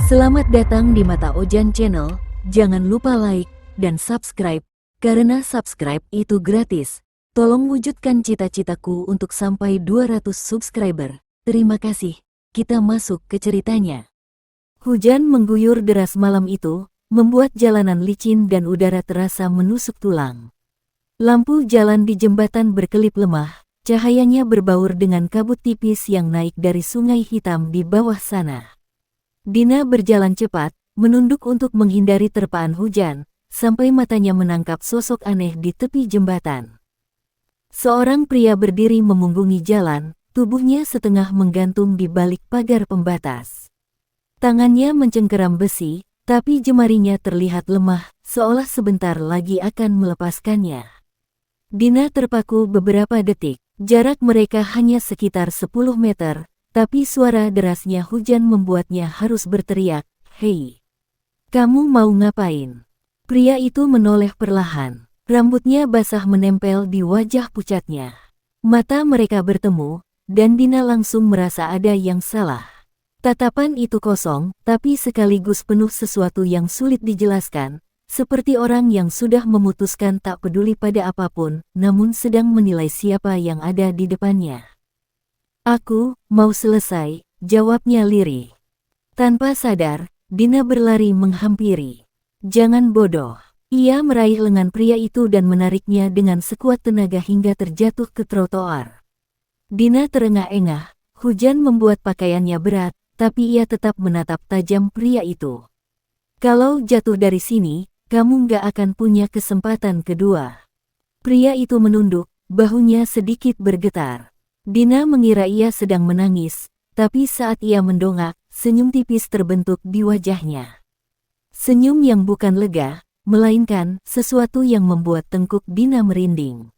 Selamat datang di Mata Ojan Channel, jangan lupa like dan subscribe, karena subscribe itu gratis. Tolong wujudkan cita-citaku untuk sampai 200 subscriber. Terima kasih, kita masuk ke ceritanya. Hujan mengguyur deras malam itu, membuat jalanan licin dan udara terasa menusuk tulang. Lampu jalan di jembatan berkelip lemah, cahayanya berbaur dengan kabut tipis yang naik dari sungai hitam di bawah sana. Dina berjalan cepat, menunduk untuk menghindari terpaan hujan, sampai matanya menangkap sosok aneh di tepi jembatan. Seorang pria berdiri memunggungi jalan, tubuhnya setengah menggantung di balik pagar pembatas. Tangannya mencengkeram besi, tapi jemarinya terlihat lemah, seolah sebentar lagi akan melepaskannya. Dina terpaku beberapa detik, jarak mereka hanya sekitar 10 meter, tapi suara derasnya hujan membuatnya harus berteriak, "Hei, kamu mau ngapain?" Pria itu menoleh perlahan, rambutnya basah menempel di wajah pucatnya. Mata mereka bertemu, dan Dina langsung merasa ada yang salah. Tatapan itu kosong, tapi sekaligus penuh sesuatu yang sulit dijelaskan, seperti orang yang sudah memutuskan tak peduli pada apapun, namun sedang menilai siapa yang ada di depannya. "Aku mau selesai," jawabnya lirih. Tanpa sadar, Dina berlari menghampiri. "Jangan bodoh." Ia meraih lengan pria itu dan menariknya dengan sekuat tenaga hingga terjatuh ke trotoar. Dina terengah-engah, hujan membuat pakaiannya berat, tapi ia tetap menatap tajam pria itu. "Kalau jatuh dari sini, kamu gak akan punya kesempatan kedua." Pria itu menunduk, bahunya sedikit bergetar. Dina mengira ia sedang menangis, tapi saat ia mendongak, senyum tipis terbentuk di wajahnya. Senyum yang bukan lega, melainkan sesuatu yang membuat tengkuk Dina merinding.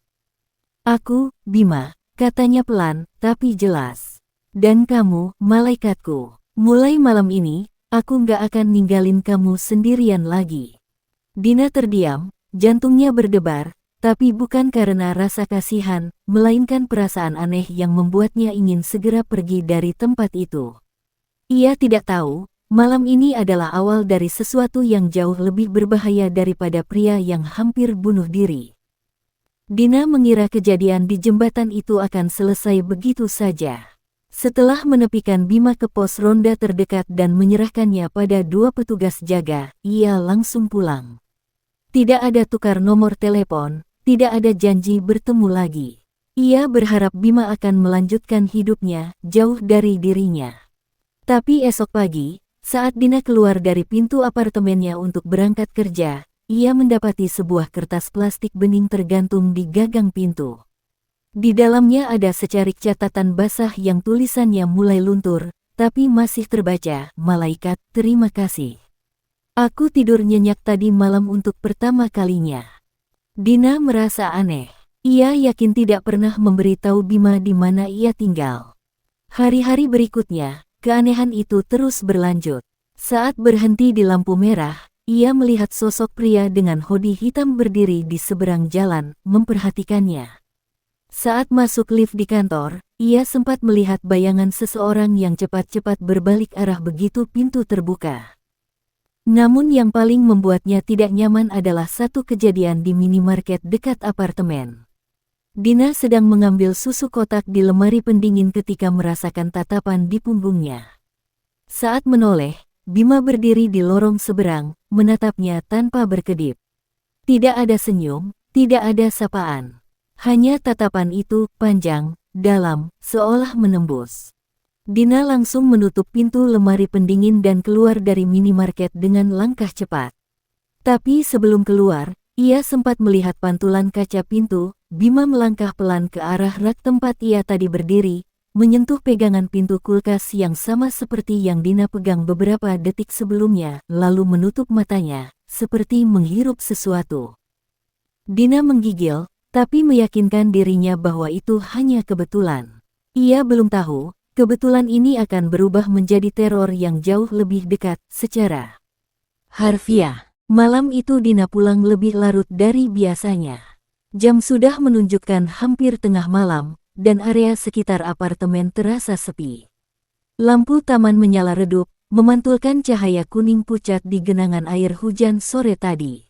"Aku, Bima," katanya pelan, tapi jelas. "Dan kamu, malaikatku. Mulai malam ini, aku gak akan ninggalin kamu sendirian lagi." Dina terdiam, jantungnya berdebar, tapi bukan karena rasa kasihan, melainkan perasaan aneh yang membuatnya ingin segera pergi dari tempat itu. Ia tidak tahu, malam ini adalah awal dari sesuatu yang jauh lebih berbahaya daripada pria yang hampir bunuh diri. Dina mengira kejadian di jembatan itu akan selesai begitu saja. Setelah menepikan Bima ke pos ronda terdekat dan menyerahkannya pada 2 petugas jaga, ia langsung pulang. Tidak ada tukar nomor telepon, tidak ada janji bertemu lagi. Ia berharap Bima akan melanjutkan hidupnya jauh dari dirinya. Tapi esok pagi, saat Dina keluar dari pintu apartemennya untuk berangkat kerja, ia mendapati sebuah kertas plastik bening tergantung di gagang pintu. Di dalamnya ada secarik catatan basah yang tulisannya mulai luntur, tapi masih terbaca, "Malaikat, terima kasih. Aku tidur nyenyak tadi malam untuk pertama kalinya." Dina merasa aneh. Ia yakin tidak pernah memberitahu Bima di mana ia tinggal. Hari-hari berikutnya, keanehan itu terus berlanjut. Saat berhenti di lampu merah, ia melihat sosok pria dengan hoodie hitam berdiri di seberang jalan, memperhatikannya. Saat masuk lift di kantor, ia sempat melihat bayangan seseorang yang cepat-cepat berbalik arah begitu pintu terbuka. Namun yang paling membuatnya tidak nyaman adalah satu kejadian di minimarket dekat apartemen. Dina sedang mengambil susu kotak di lemari pendingin ketika merasakan tatapan di punggungnya. Saat menoleh, Bima berdiri di lorong seberang, menatapnya tanpa berkedip. Tidak ada senyum, tidak ada sapaan. Hanya tatapan itu, panjang, dalam, seolah menembus. Dina langsung menutup pintu lemari pendingin dan keluar dari minimarket dengan langkah cepat. Tapi sebelum keluar, ia sempat melihat pantulan kaca pintu. Bima melangkah pelan ke arah rak tempat ia tadi berdiri, menyentuh pegangan pintu kulkas yang sama seperti yang Dina pegang beberapa detik sebelumnya, lalu menutup matanya, seperti menghirup sesuatu. Dina menggigil, tapi meyakinkan dirinya bahwa itu hanya kebetulan. Ia belum tahu, kebetulan ini akan berubah menjadi teror yang jauh lebih dekat, secara harfiah. Malam itu Dina pulang lebih larut dari biasanya. Jam sudah menunjukkan hampir tengah malam, dan area sekitar apartemen terasa sepi. Lampu taman menyala redup, memantulkan cahaya kuning pucat di genangan air hujan sore tadi.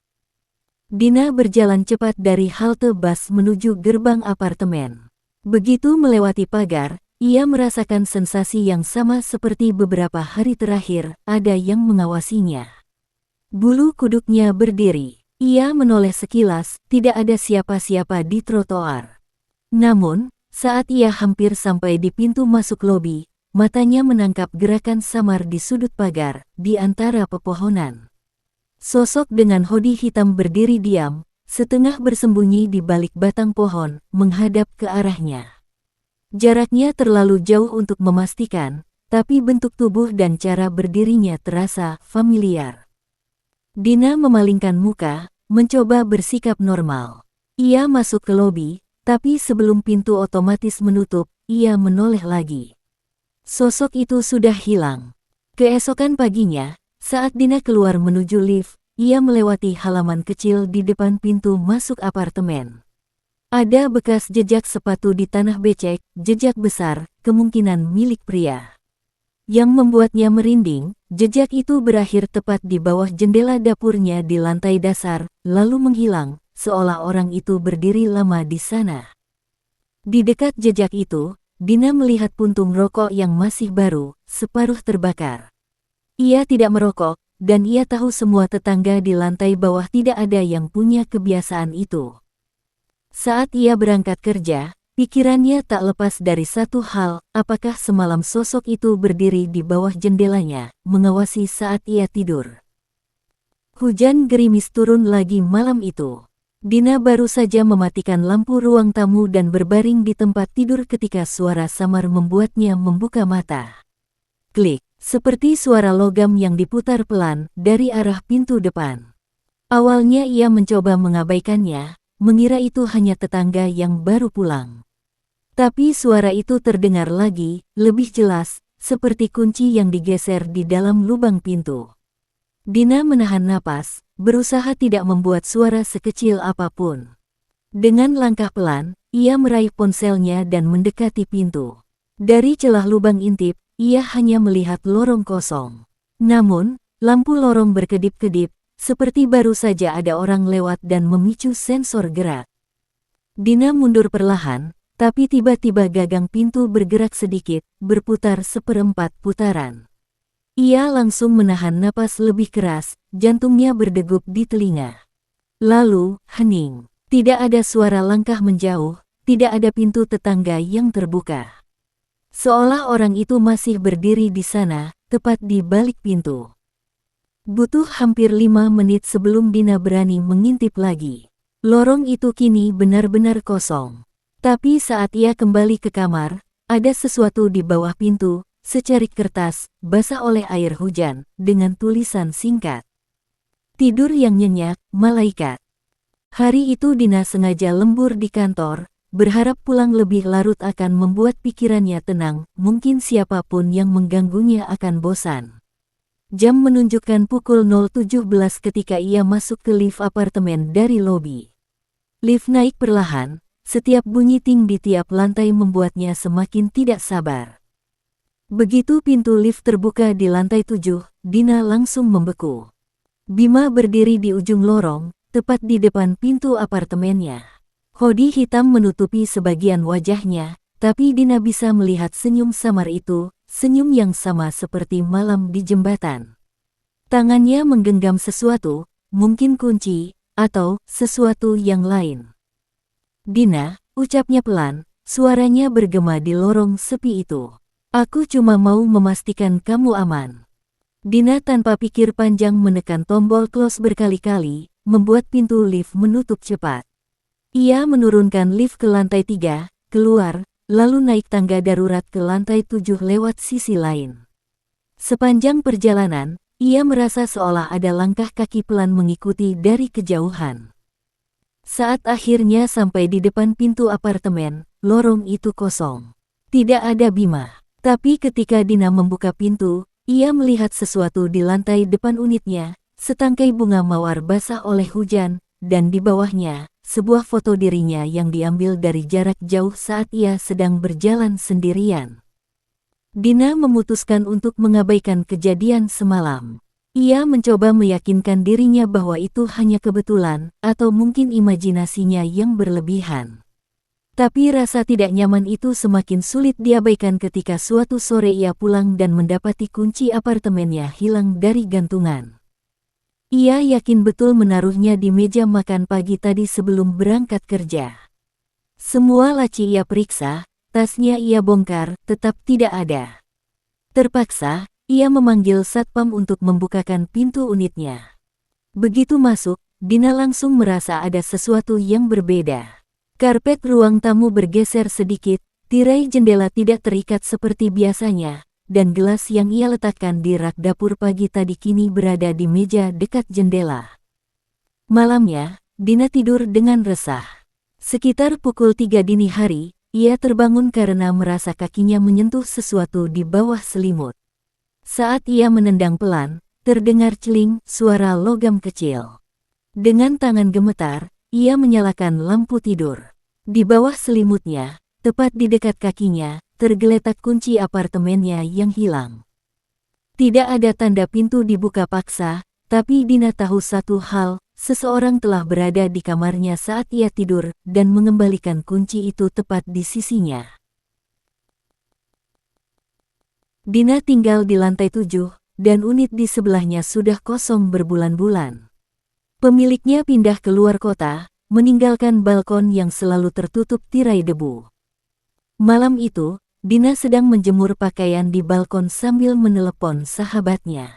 Dina berjalan cepat dari halte bus menuju gerbang apartemen. Begitu melewati pagar, ia merasakan sensasi yang sama seperti beberapa hari terakhir, ada yang mengawasinya. Bulu kuduknya berdiri. Ia menoleh sekilas, tidak ada siapa-siapa di trotoar. Namun, saat ia hampir sampai di pintu masuk lobi, matanya menangkap gerakan samar di sudut pagar, di antara pepohonan. Sosok dengan hoodie hitam berdiri diam, setengah bersembunyi di balik batang pohon, menghadap ke arahnya. Jaraknya terlalu jauh untuk memastikan, tapi bentuk tubuh dan cara berdirinya terasa familiar. Dina memalingkan muka, mencoba bersikap normal. Ia masuk ke lobi, tapi sebelum pintu otomatis menutup, ia menoleh lagi. Sosok itu sudah hilang. Keesokan paginya, saat Dina keluar menuju lift, ia melewati halaman kecil di depan pintu masuk apartemen. Ada bekas jejak sepatu di tanah becek, jejak besar, kemungkinan milik pria. Yang membuatnya merinding, jejak itu berakhir tepat di bawah jendela dapurnya di lantai dasar, lalu menghilang, seolah orang itu berdiri lama di sana. Di dekat jejak itu, Dina melihat puntung rokok yang masih baru, separuh terbakar. Ia tidak merokok, dan ia tahu semua tetangga di lantai bawah tidak ada yang punya kebiasaan itu. Saat ia berangkat kerja, pikirannya tak lepas dari satu hal, apakah semalam sosok itu berdiri di bawah jendelanya, mengawasi saat ia tidur. Hujan gerimis turun lagi malam itu. Dina baru saja mematikan lampu ruang tamu dan berbaring di tempat tidur ketika suara samar membuatnya membuka mata. Klik. Seperti suara logam yang diputar pelan dari arah pintu depan. Awalnya ia mencoba mengabaikannya, mengira itu hanya tetangga yang baru pulang. Tapi suara itu terdengar lagi, lebih jelas, seperti kunci yang digeser di dalam lubang pintu. Dina menahan napas, berusaha tidak membuat suara sekecil apapun. Dengan langkah pelan, ia meraih ponselnya dan mendekati pintu. Dari celah lubang intip, ia hanya melihat lorong kosong. Namun, lampu lorong berkedip-kedip, seperti baru saja ada orang lewat dan memicu sensor gerak. Dina mundur perlahan, tapi tiba-tiba gagang pintu bergerak sedikit, berputar seperempat putaran. Ia langsung menahan napas lebih keras, jantungnya berdegup di telinga. Lalu, hening. Tidak ada suara langkah menjauh, tidak ada pintu tetangga yang terbuka. Seolah orang itu masih berdiri di sana, tepat di balik pintu. Butuh hampir 5 menit sebelum Dina berani mengintip lagi. Lorong itu kini benar-benar kosong. Tapi saat ia kembali ke kamar, ada sesuatu di bawah pintu, secarik kertas, basah oleh air hujan, dengan tulisan singkat. Tidur yang nyenyak, malaikat. Hari itu Dina sengaja lembur di kantor, berharap pulang lebih larut akan membuat pikirannya tenang, mungkin siapapun yang mengganggunya akan bosan. Jam menunjukkan pukul 0.17 ketika ia masuk ke lift apartemen dari lobi. Lift naik perlahan, setiap bunyi ting di tiap lantai membuatnya semakin tidak sabar. Begitu pintu lift terbuka di lantai 7, Dina langsung membeku. Bima berdiri di ujung lorong, tepat di depan pintu apartemennya. Hoodie hitam menutupi sebagian wajahnya, tapi Dina bisa melihat senyum samar itu, senyum yang sama seperti malam di jembatan. Tangannya menggenggam sesuatu, mungkin kunci, atau sesuatu yang lain. Dina, ucapnya pelan, suaranya bergema di lorong sepi itu. Aku cuma mau memastikan kamu aman. Dina tanpa pikir panjang menekan tombol close berkali-kali, membuat pintu lift menutup cepat. Ia menurunkan lift ke lantai 3, keluar, lalu naik tangga darurat ke lantai 7 lewat sisi lain. Sepanjang perjalanan, ia merasa seolah ada langkah kaki pelan mengikuti dari kejauhan. Saat akhirnya sampai di depan pintu apartemen, lorong itu kosong. Tidak ada Bima. Tapi ketika Dina membuka pintu, ia melihat sesuatu di lantai depan unitnya, setangkai bunga mawar basah oleh hujan, dan di bawahnya, sebuah foto dirinya yang diambil dari jarak jauh saat ia sedang berjalan sendirian. Dina memutuskan untuk mengabaikan kejadian semalam. Ia mencoba meyakinkan dirinya bahwa itu hanya kebetulan, atau mungkin imajinasinya yang berlebihan. Tapi rasa tidak nyaman itu semakin sulit diabaikan ketika suatu sore ia pulang dan mendapati kunci apartemennya hilang dari gantungan. Ia yakin betul menaruhnya di meja makan pagi tadi sebelum berangkat kerja. Semua laci ia periksa, tasnya ia bongkar, tetap tidak ada. Terpaksa, ia memanggil satpam untuk membukakan pintu unitnya. Begitu masuk, Dina langsung merasa ada sesuatu yang berbeda. Karpet ruang tamu bergeser sedikit, tirai jendela tidak terikat seperti biasanya, dan gelas yang ia letakkan di rak dapur pagi tadi kini berada di meja dekat jendela. Malamnya, Dina tidur dengan resah. Sekitar pukul 3 dini hari, ia terbangun karena merasa kakinya menyentuh sesuatu di bawah selimut. Saat ia menendang pelan, terdengar celing suara logam kecil. Dengan tangan gemetar, ia menyalakan lampu tidur. Di bawah selimutnya, tepat di dekat kakinya, tergeletak kunci apartemennya yang hilang. Tidak ada tanda pintu dibuka paksa, tapi Dina tahu satu hal, seseorang telah berada di kamarnya saat ia tidur dan mengembalikan kunci itu tepat di sisinya. Dina tinggal di lantai 7, dan unit di sebelahnya sudah kosong berbulan-bulan. Pemiliknya pindah ke luar kota, meninggalkan balkon yang selalu tertutup tirai debu. Malam itu, Dina sedang menjemur pakaian di balkon sambil menelepon sahabatnya.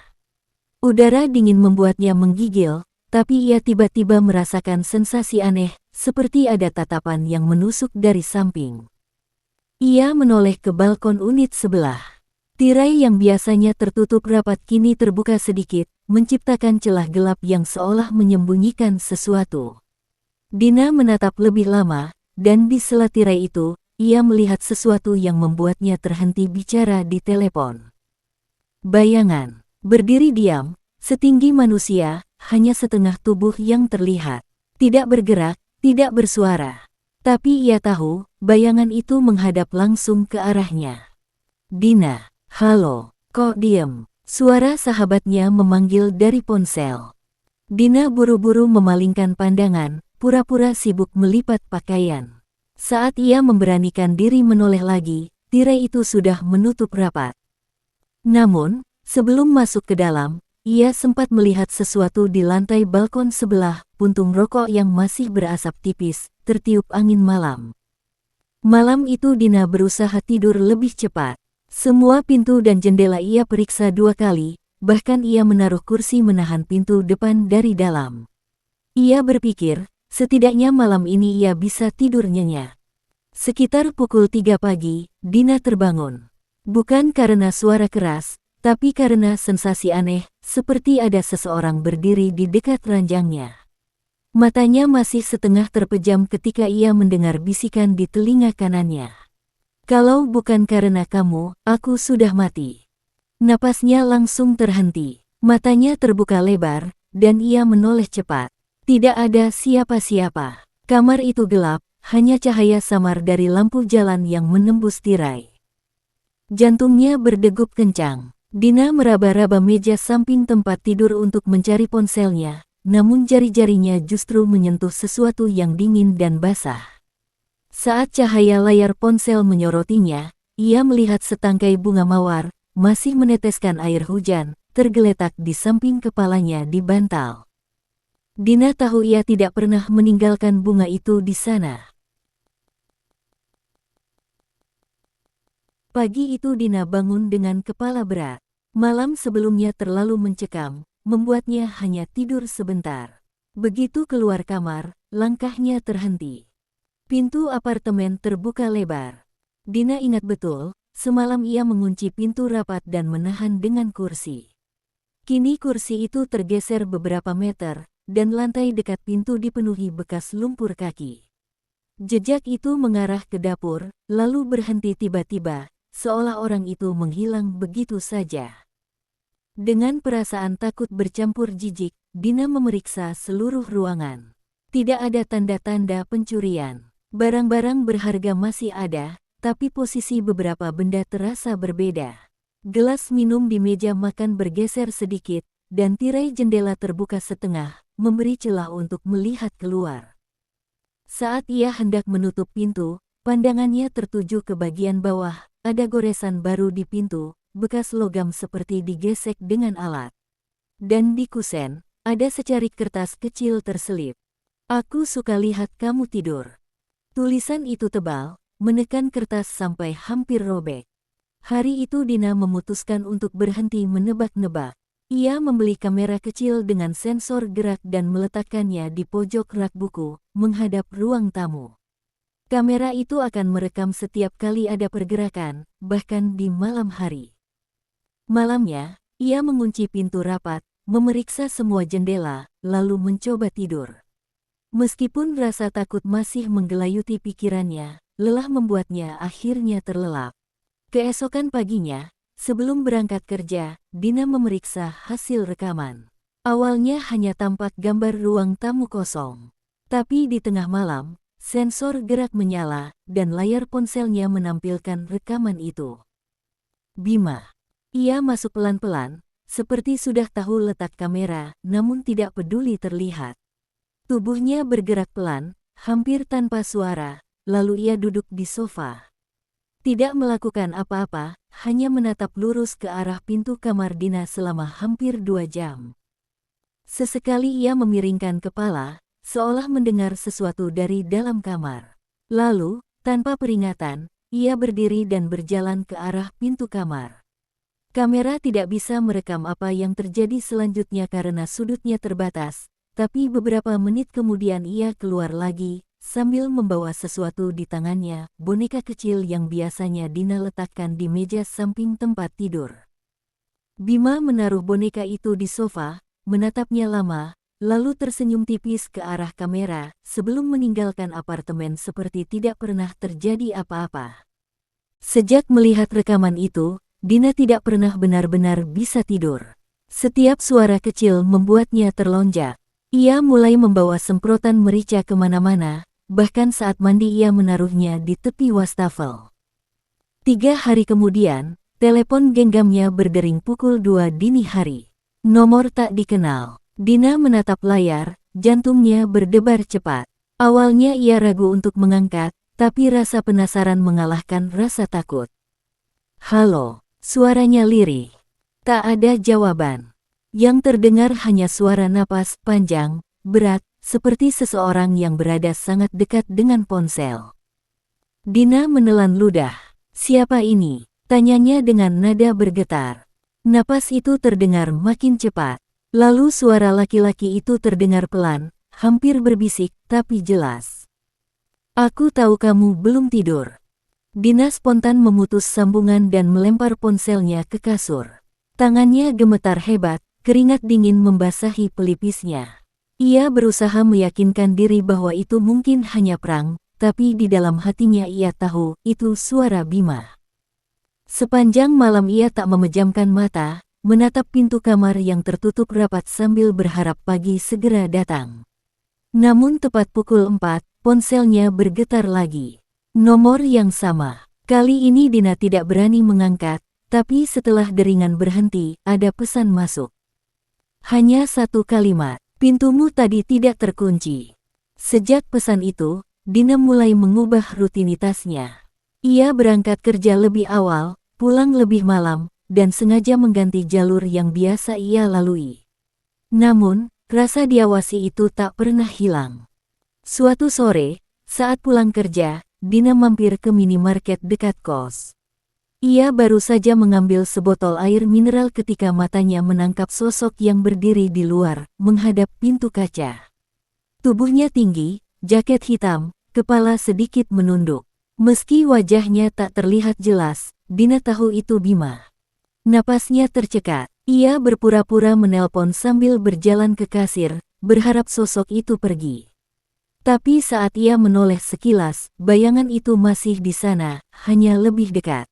Udara dingin membuatnya menggigil, tapi ia tiba-tiba merasakan sensasi aneh, seperti ada tatapan yang menusuk dari samping. Ia menoleh ke balkon unit sebelah. Tirai yang biasanya tertutup rapat kini terbuka sedikit, menciptakan celah gelap yang seolah menyembunyikan sesuatu. Dina menatap lebih lama, dan di sela tirai itu, ia melihat sesuatu yang membuatnya terhenti bicara di telepon. Bayangan, berdiri diam, setinggi manusia, hanya setengah tubuh yang terlihat. Tidak bergerak, tidak bersuara. Tapi ia tahu, bayangan itu menghadap langsung ke arahnya. Dina. Halo, kok diem? Suara sahabatnya memanggil dari ponsel. Dina buru-buru memalingkan pandangan, pura-pura sibuk melipat pakaian. Saat ia memberanikan diri menoleh lagi, tirai itu sudah menutup rapat. Namun, sebelum masuk ke dalam, ia sempat melihat sesuatu di lantai balkon sebelah, puntung rokok yang masih berasap tipis, tertiup angin malam. Malam itu Dina berusaha tidur lebih cepat. Semua pintu dan jendela ia periksa 2 kali, bahkan ia menaruh kursi menahan pintu depan dari dalam. Ia berpikir, setidaknya malam ini ia bisa tidur nyenyak. Sekitar pukul 3 pagi, Dina terbangun. Bukan karena suara keras, tapi karena sensasi aneh, seperti ada seseorang berdiri di dekat ranjangnya. Matanya masih setengah terpejam ketika ia mendengar bisikan di telinga kanannya. Kalau bukan karena kamu, aku sudah mati. Napasnya langsung terhenti. Matanya terbuka lebar, dan ia menoleh cepat. Tidak ada siapa-siapa. Kamar itu gelap, hanya cahaya samar dari lampu jalan yang menembus tirai. Jantungnya berdegup kencang. Dina meraba-raba meja samping tempat tidur untuk mencari ponselnya, namun jari-jarinya justru menyentuh sesuatu yang dingin dan basah. Saat cahaya layar ponsel menyorotinya, ia melihat setangkai bunga mawar, masih meneteskan air hujan, tergeletak di samping kepalanya di bantal. Dina tahu ia tidak pernah meninggalkan bunga itu di sana. Pagi itu Dina bangun dengan kepala berat. Malam sebelumnya terlalu mencekam, membuatnya hanya tidur sebentar. Begitu keluar kamar, langkahnya terhenti. Pintu apartemen terbuka lebar. Dina ingat betul, semalam ia mengunci pintu rapat dan menahan dengan kursi. Kini kursi itu tergeser beberapa meter, dan lantai dekat pintu dipenuhi bekas lumpur kaki. Jejak itu mengarah ke dapur, lalu berhenti tiba-tiba, seolah orang itu menghilang begitu saja. Dengan perasaan takut bercampur jijik, Dina memeriksa seluruh ruangan. Tidak ada tanda-tanda pencurian. Barang-barang berharga masih ada, tapi posisi beberapa benda terasa berbeda. Gelas minum di meja makan bergeser sedikit, dan tirai jendela terbuka setengah, memberi celah untuk melihat keluar. Saat ia hendak menutup pintu, pandangannya tertuju ke bagian bawah, ada goresan baru di pintu, bekas logam seperti digesek dengan alat. Dan di kusen, ada secarik kertas kecil terselip. "Aku suka lihat kamu tidur." Tulisan itu tebal, menekan kertas sampai hampir robek. Hari itu Dina memutuskan untuk berhenti menebak-nebak. Ia membeli kamera kecil dengan sensor gerak dan meletakkannya di pojok rak buku, menghadap ruang tamu. Kamera itu akan merekam setiap kali ada pergerakan, bahkan di malam hari. Malamnya, ia mengunci pintu rapat, memeriksa semua jendela, lalu mencoba tidur. Meskipun rasa takut masih menggelayuti pikirannya, lelah membuatnya akhirnya terlelap. Keesokan paginya, sebelum berangkat kerja, Dina memeriksa hasil rekaman. Awalnya hanya tampak gambar ruang tamu kosong. Tapi di tengah malam, sensor gerak menyala, dan layar ponselnya menampilkan rekaman itu. Bima. Ia masuk pelan-pelan, seperti sudah tahu letak kamera, namun tidak peduli terlihat. Tubuhnya bergerak pelan, hampir tanpa suara, lalu ia duduk di sofa. Tidak melakukan apa-apa, hanya menatap lurus ke arah pintu kamar Dina selama hampir 2 jam. Sesekali ia memiringkan kepala, seolah mendengar sesuatu dari dalam kamar. Lalu, tanpa peringatan, ia berdiri dan berjalan ke arah pintu kamar. Kamera tidak bisa merekam apa yang terjadi selanjutnya karena sudutnya terbatas, tapi beberapa menit kemudian ia keluar lagi, sambil membawa sesuatu di tangannya, boneka kecil yang biasanya Dina letakkan di meja samping tempat tidur. Bima menaruh boneka itu di sofa, menatapnya lama, lalu tersenyum tipis ke arah kamera, sebelum meninggalkan apartemen seperti tidak pernah terjadi apa-apa. Sejak melihat rekaman itu, Dina tidak pernah benar-benar bisa tidur. Setiap suara kecil membuatnya terlonjak. Ia mulai membawa semprotan merica kemana-mana, bahkan saat mandi ia menaruhnya di tepi wastafel. 3 hari kemudian, telepon genggamnya berdering pukul 2 dini hari. Nomor tak dikenal. Dina menatap layar, jantungnya berdebar cepat. Awalnya ia ragu untuk mengangkat, tapi rasa penasaran mengalahkan rasa takut. "Halo," suaranya lirih. Tak ada jawaban. Yang terdengar hanya suara napas panjang, berat, seperti seseorang yang berada sangat dekat dengan ponsel. Dina menelan ludah. "Siapa ini?" tanyanya dengan nada bergetar. Napas itu terdengar makin cepat. Lalu suara laki-laki itu terdengar pelan, hampir berbisik, tapi jelas. "Aku tahu kamu belum tidur." Dina spontan memutus sambungan dan melempar ponselnya ke kasur. Tangannya gemetar hebat. Keringat dingin membasahi pelipisnya. Ia berusaha meyakinkan diri bahwa itu mungkin hanya perang, tapi di dalam hatinya ia tahu itu suara Bima. Sepanjang malam ia tak memejamkan mata, menatap pintu kamar yang tertutup rapat sambil berharap pagi segera datang. Namun tepat pukul 4, ponselnya bergetar lagi. Nomor yang sama. Kali ini Dina tidak berani mengangkat, tapi setelah deringan berhenti, ada pesan masuk. Hanya satu kalimat, "Pintumu tadi tidak terkunci." Sejak pesan itu, Dina mulai mengubah rutinitasnya. Ia berangkat kerja lebih awal, pulang lebih malam, dan sengaja mengganti jalur yang biasa ia lalui. Namun, rasa diawasi itu tak pernah hilang. Suatu sore, saat pulang kerja, Dina mampir ke minimarket dekat kos. Ia baru saja mengambil sebotol air mineral ketika matanya menangkap sosok yang berdiri di luar, menghadap pintu kaca. Tubuhnya tinggi, jaket hitam, kepala sedikit menunduk. Meski wajahnya tak terlihat jelas, Dina tahu itu Bima. Napasnya tercekat. Ia berpura-pura menelpon sambil berjalan ke kasir, berharap sosok itu pergi. Tapi saat ia menoleh sekilas, bayangan itu masih di sana, hanya lebih dekat.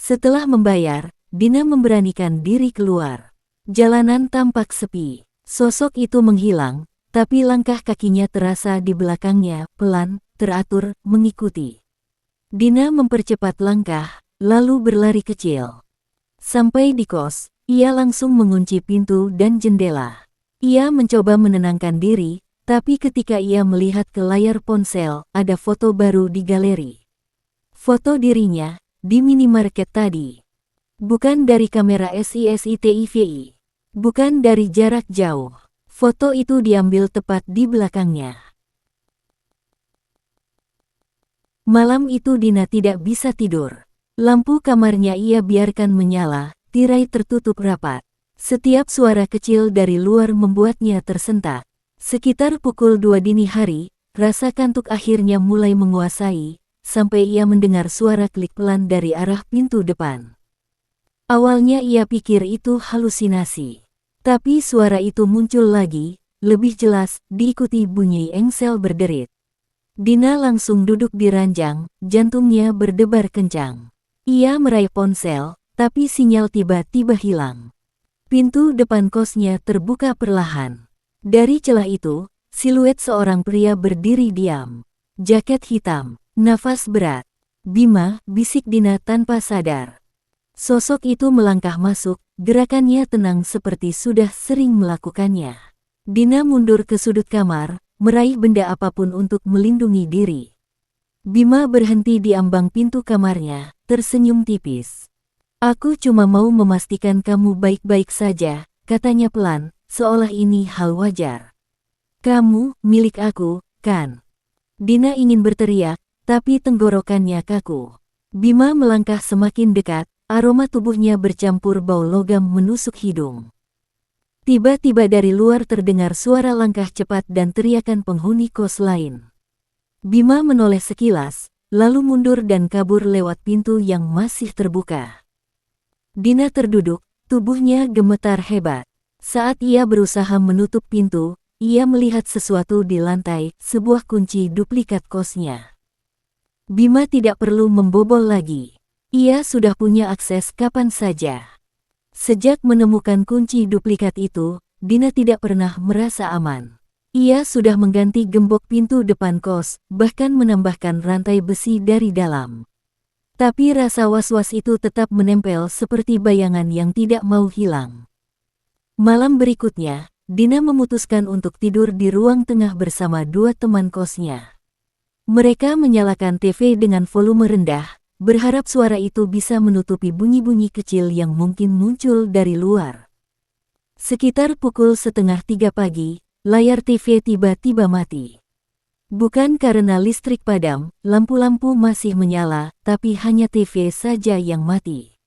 Setelah membayar, Dina memberanikan diri keluar. Jalanan tampak sepi. Sosok itu menghilang, tapi langkah kakinya terasa di belakangnya, pelan, teratur, mengikuti. Dina mempercepat langkah, lalu berlari kecil. Sampai di kos, ia langsung mengunci pintu dan jendela. Ia mencoba menenangkan diri, tapi ketika ia melihat ke layar ponsel, ada foto baru di galeri. Foto dirinya di minimarket tadi. Bukan dari kamera SISITIVI. Bukan dari jarak jauh. Foto itu diambil tepat di belakangnya. Malam itu Dina tidak bisa tidur. Lampu kamarnya ia biarkan menyala, tirai tertutup rapat. Setiap suara kecil dari luar membuatnya tersentak. Sekitar pukul 2 dini hari, rasa kantuk akhirnya mulai menguasai, sampai ia mendengar suara klik pelan dari arah pintu depan. Awalnya ia pikir itu halusinasi. Tapi suara itu muncul lagi, lebih jelas, diikuti bunyi engsel berderit. Dina langsung duduk di ranjang, jantungnya berdebar kencang. Ia meraih ponsel, tapi sinyal tiba-tiba hilang. Pintu depan kosnya terbuka perlahan. Dari celah itu, siluet seorang pria berdiri diam. Jaket hitam, nafas berat. "Bima," bisik Dina tanpa sadar. Sosok itu melangkah masuk, gerakannya tenang seperti sudah sering melakukannya. Dina mundur ke sudut kamar, meraih benda apapun untuk melindungi diri. Bima berhenti di ambang pintu kamarnya, tersenyum tipis. "Aku cuma mau memastikan kamu baik-baik saja," katanya pelan, seolah ini hal wajar. "Kamu, milik aku, kan?" Dina ingin berteriak, tapi tenggorokannya kaku. Bima melangkah semakin dekat, aroma tubuhnya bercampur bau logam menusuk hidung. Tiba-tiba dari luar terdengar suara langkah cepat dan teriakan penghuni kos lain. Bima menoleh sekilas, lalu mundur dan kabur lewat pintu yang masih terbuka. Dina terduduk, tubuhnya gemetar hebat. Saat ia berusaha menutup pintu, ia melihat sesuatu di lantai, sebuah kunci duplikat kosnya. Bima tidak perlu membobol lagi. Ia sudah punya akses kapan saja. Sejak menemukan kunci duplikat itu, Dina tidak pernah merasa aman. Ia sudah mengganti gembok pintu depan kos, bahkan menambahkan rantai besi dari dalam. Tapi rasa was-was itu tetap menempel seperti bayangan yang tidak mau hilang. Malam berikutnya, Dina memutuskan untuk tidur di ruang tengah bersama dua teman kosnya. Mereka menyalakan TV dengan volume rendah, berharap suara itu bisa menutupi bunyi-bunyi kecil yang mungkin muncul dari luar. Sekitar pukul 2:30 pagi, layar TV tiba-tiba mati. Bukan karena listrik padam, lampu-lampu masih menyala, tapi hanya TV saja yang mati.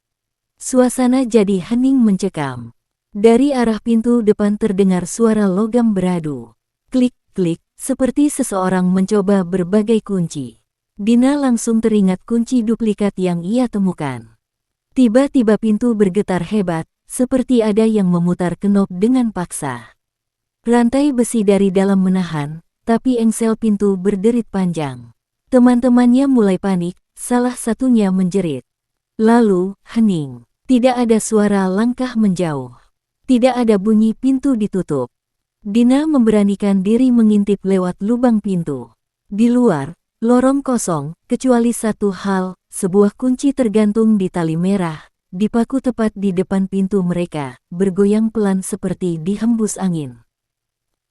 Suasana jadi hening mencekam. Dari arah pintu depan terdengar suara logam beradu. Klik-klik, seperti seseorang mencoba berbagai kunci. Dina langsung teringat kunci duplikat yang ia temukan. Tiba-tiba pintu bergetar hebat, seperti ada yang memutar knob dengan paksa. Rantai besi dari dalam menahan, tapi engsel pintu berderit panjang. Teman-temannya mulai panik, salah satunya menjerit. Lalu, hening. Tidak ada suara langkah menjauh. Tidak ada bunyi pintu ditutup. Dina memberanikan diri mengintip lewat lubang pintu. Di luar, lorong kosong, kecuali satu hal, sebuah kunci tergantung di tali merah, dipaku tepat di depan pintu mereka, bergoyang pelan seperti dihembus angin.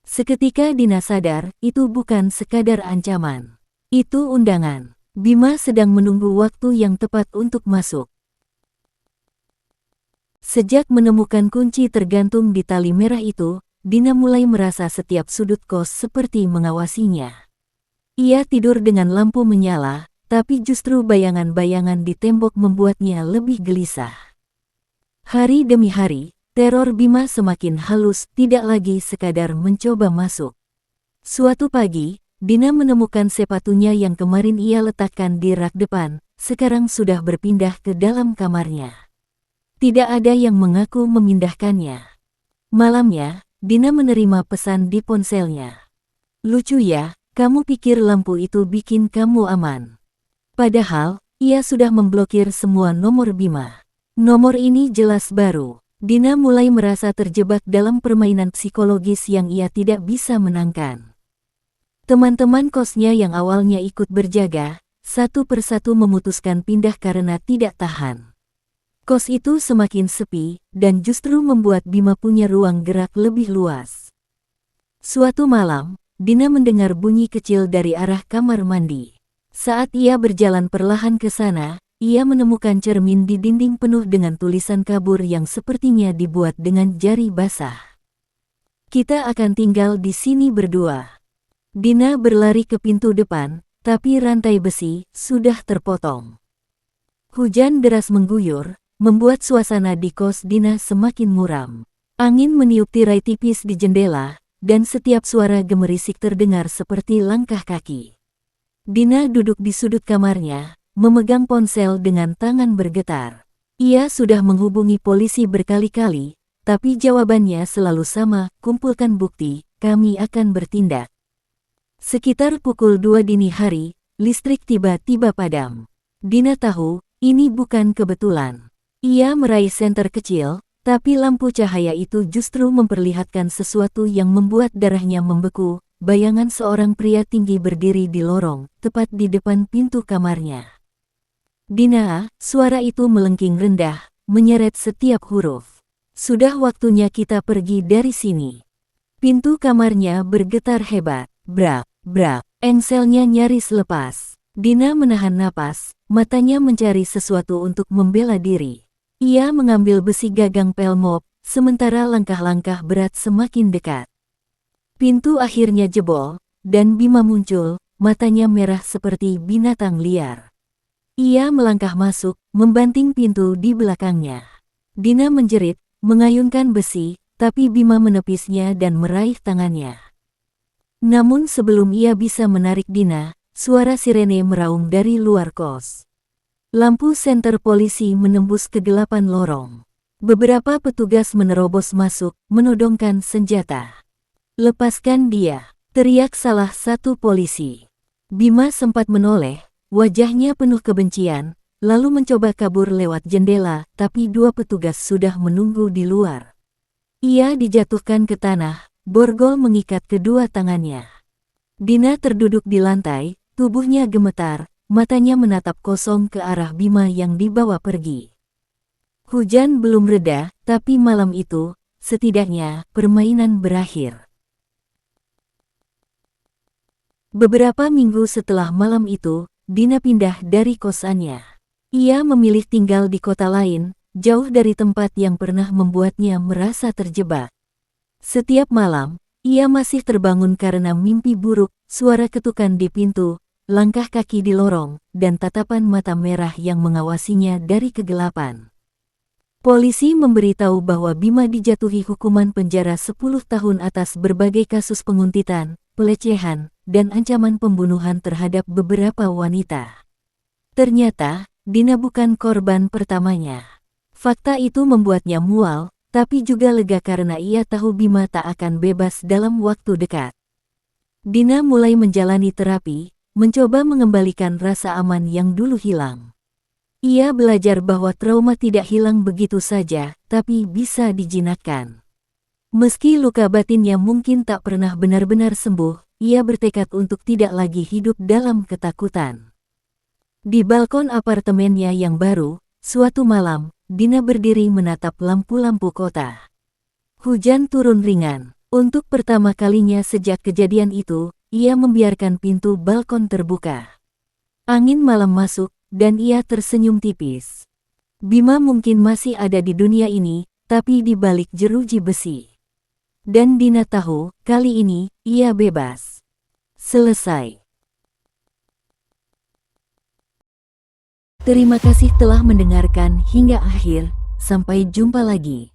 Seketika Dina sadar, itu bukan sekadar ancaman. Itu undangan. Bima sedang menunggu waktu yang tepat untuk masuk. Sejak menemukan kunci tergantung di tali merah itu, Dina mulai merasa setiap sudut kos seperti mengawasinya. Ia tidur dengan lampu menyala, tapi justru bayangan-bayangan di tembok membuatnya lebih gelisah. Hari demi hari, teror Bima semakin halus, tidak lagi sekadar mencoba masuk. Suatu pagi, Dina menemukan sepatunya yang kemarin ia letakkan di rak depan, sekarang sudah berpindah ke dalam kamarnya. Tidak ada yang mengaku memindahkannya. Malamnya, Dina menerima pesan di ponselnya. "Lucu ya, kamu pikir lampu itu bikin kamu aman. Padahal, ia sudah memblokir semua nomor Bima. Nomor ini jelas baru." Dina mulai merasa terjebak dalam permainan psikologis yang ia tidak bisa menangkan. Teman-teman kosnya yang awalnya ikut berjaga, satu persatu memutuskan pindah karena tidak tahan. Kos itu semakin sepi, dan justru membuat Bima punya ruang gerak lebih luas. Suatu malam, Dina mendengar bunyi kecil dari arah kamar mandi. Saat ia berjalan perlahan ke sana, ia menemukan cermin di dinding penuh dengan tulisan kabur yang sepertinya dibuat dengan jari basah. "Kita akan tinggal di sini berdua." Dina berlari ke pintu depan, tapi rantai besi sudah terpotong. Hujan deras mengguyur, membuat suasana di kos Dina semakin muram. Angin meniup tirai tipis di jendela, dan setiap suara gemerisik terdengar seperti langkah kaki. Dina duduk di sudut kamarnya, memegang ponsel dengan tangan bergetar. Ia sudah menghubungi polisi berkali-kali, tapi jawabannya selalu sama, "Kumpulkan bukti, kami akan bertindak." Sekitar pukul 2 dini hari, listrik tiba-tiba padam. Dina tahu, ini bukan kebetulan. Ia meraih senter kecil, tapi lampu cahaya itu justru memperlihatkan sesuatu yang membuat darahnya membeku. Bayangan seorang pria tinggi berdiri di lorong, tepat di depan pintu kamarnya. "Dina," suara itu melengking rendah, menyeret setiap huruf. "Sudah waktunya kita pergi dari sini." Pintu kamarnya bergetar hebat. Brak, brak, engselnya nyaris lepas. Dina menahan napas, matanya mencari sesuatu untuk membela diri. Ia mengambil besi gagang pelmop, sementara langkah-langkah berat semakin dekat. Pintu akhirnya jebol, dan Bima muncul, matanya merah seperti binatang liar. Ia melangkah masuk, membanting pintu di belakangnya. Dina menjerit, mengayunkan besi, tapi Bima menepisnya dan meraih tangannya. Namun sebelum ia bisa menarik Dina, suara sirene meraung dari luar kos. Lampu senter polisi menembus kegelapan lorong. Beberapa petugas menerobos masuk, menodongkan senjata. "Lepaskan dia!" teriak salah satu polisi. Bima sempat menoleh, wajahnya penuh kebencian, lalu mencoba kabur lewat jendela, tapi dua petugas sudah menunggu di luar. Ia dijatuhkan ke tanah, borgol mengikat kedua tangannya. Dina terduduk di lantai, tubuhnya gemetar, matanya menatap kosong ke arah Bima yang dibawa pergi. Hujan belum reda, tapi malam itu, setidaknya, permainan berakhir. Beberapa minggu setelah malam itu, Dina pindah dari kosannya. Ia memilih tinggal di kota lain, jauh dari tempat yang pernah membuatnya merasa terjebak. Setiap malam, ia masih terbangun karena mimpi buruk, suara ketukan di pintu, langkah kaki di lorong, dan tatapan mata merah yang mengawasinya dari kegelapan. Polisi memberitahu bahwa Bima dijatuhi hukuman penjara 10 tahun atas berbagai kasus penguntitan, pelecehan, dan ancaman pembunuhan terhadap beberapa wanita. Ternyata, Dina bukan korban pertamanya. Fakta itu membuatnya mual, tapi juga lega karena ia tahu Bima tak akan bebas dalam waktu dekat. Dina mulai menjalani terapi, mencoba mengembalikan rasa aman yang dulu hilang. Ia belajar bahwa trauma tidak hilang begitu saja, tapi bisa dijinakkan. Meski luka batinnya mungkin tak pernah benar-benar sembuh, ia bertekad untuk tidak lagi hidup dalam ketakutan. Di balkon apartemennya yang baru, suatu malam, Dina berdiri menatap lampu-lampu kota. Hujan turun ringan. Untuk pertama kalinya sejak kejadian itu, ia membiarkan pintu balkon terbuka. Angin malam masuk, dan ia tersenyum tipis. Bima mungkin masih ada di dunia ini, tapi di balik jeruji besi. Dan Dina tahu, kali ini, ia bebas. Selesai. Terima kasih telah mendengarkan hingga akhir. Sampai jumpa lagi.